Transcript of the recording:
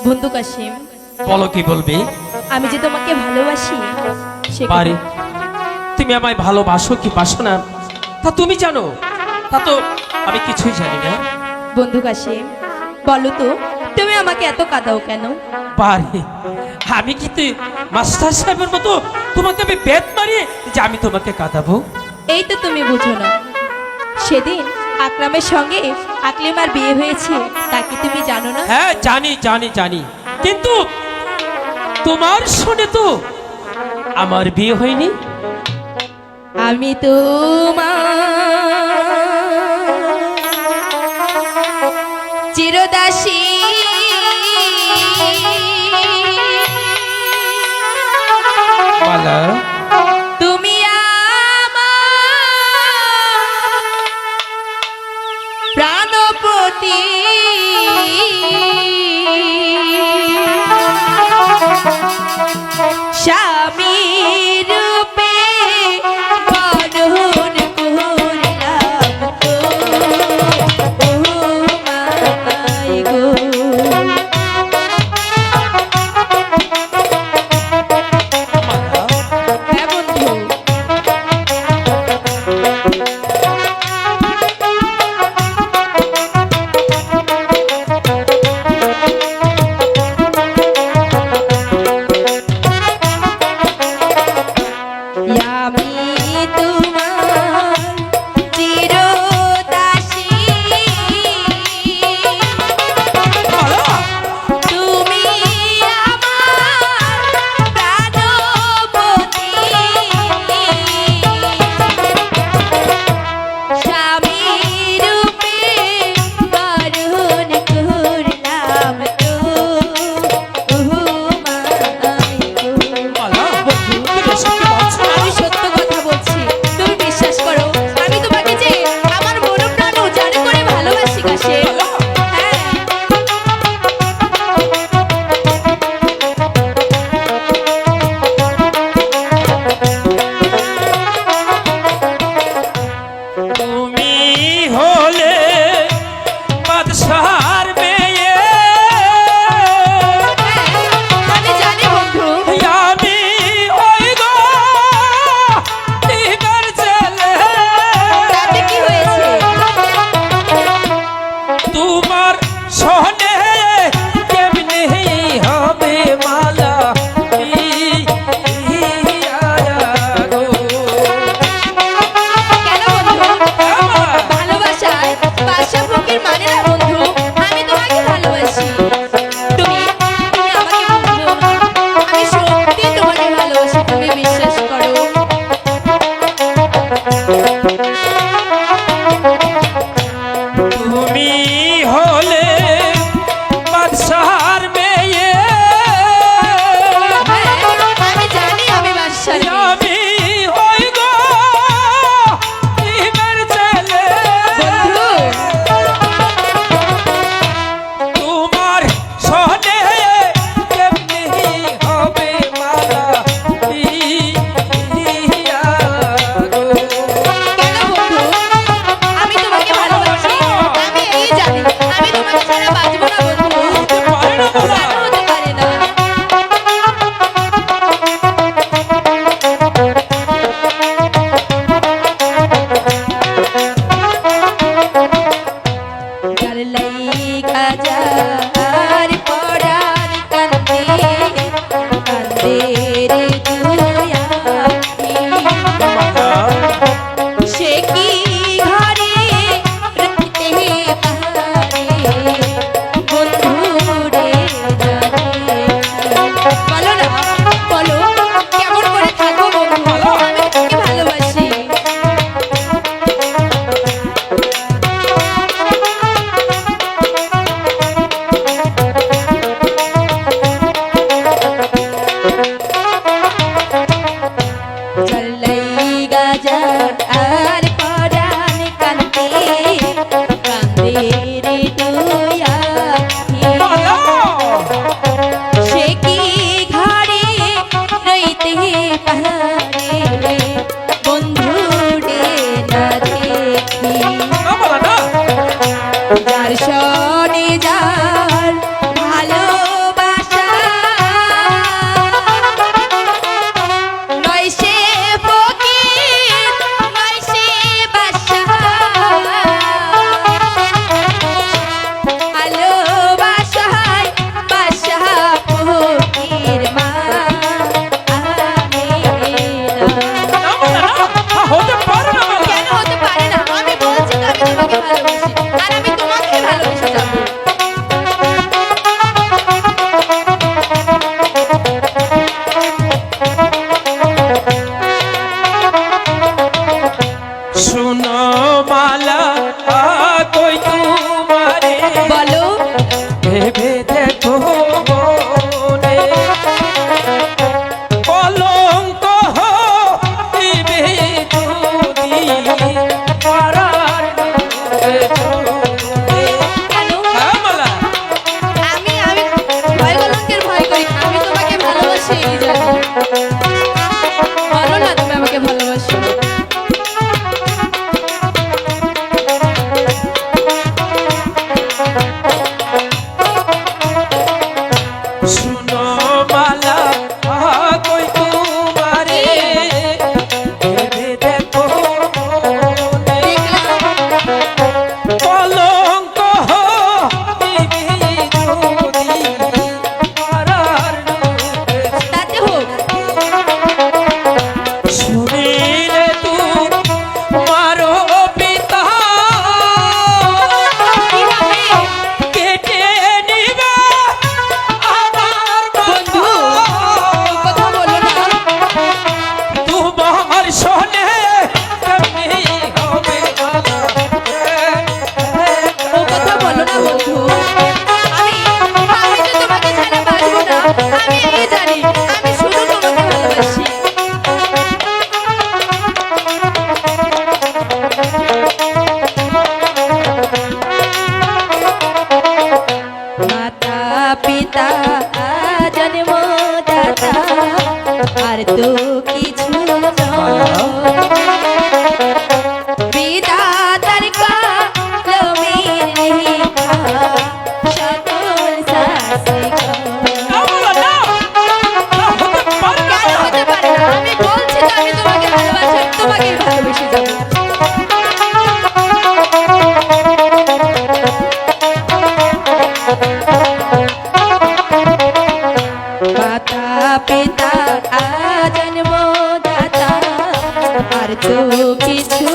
বন্ধু কাশিম, বলো কি বলবে? আমি যে তোমাকে ভালোবাসি সে পারি, তুমি আমায় ভালোবাসো কি বাসো না তা তুমি জানো, তা তো আমি কিছুই জানি না। বন্ধু কাশিম, বলো তো তুমি আমাকে এত কাঁদাও কেন? পারি, আমি কি তুই মাস্টার সাহেবের মতো তোমাকে আমি বেত মারি যে আমি তোমাকে কাঁদাবো? এই তো তুমি বুঝো না, সেদিন আকরামের সঙ্গে আকলিমার বিয়ে হয়েছে, তা কি তুমি জানো না? হ্যাঁ জানি জানি জানি, কিন্তু তোমার শুনে তো আমার বিয়ে হয়নি। আমি তোমার চিরদাসী, মালা, তুমি আমার প্রাণপতি। স্বামী রূপে বরণ করলাম তো, ও মাই গো। মালা, হ্যাঁ বন্ধু, শুনো মালা কই তোমারে ভেবে দেখো মনে। কলঙ্ক হইবে যদি পারার রূপে। তাতে হোক। শুনিলে মারো পিতা কিভাবে? কেটে নিবে আমার বন্ধু, এই কথা বলো না। তোমার শোনে কেমনি হবে ও কথা বলো না বন্ধু। আমি আমি তো তোমাকে ছাড়া বাঁচবো না। আমি জানি, আমি শুধু তোমাকে ভালোবাসি। মাতা পিতা জন্মদাতা আর তো কিছু নয়। বিধাতার কলমের লেখা সকল শাসিকা। কেন হতে পারে না? আমি বলছি তো আমি তোমাকে ভালোবাসি, আমি তোমাকেই ভালোবেসে যাবো। মাতা পিতা জন্মদাতা আর তো কিছু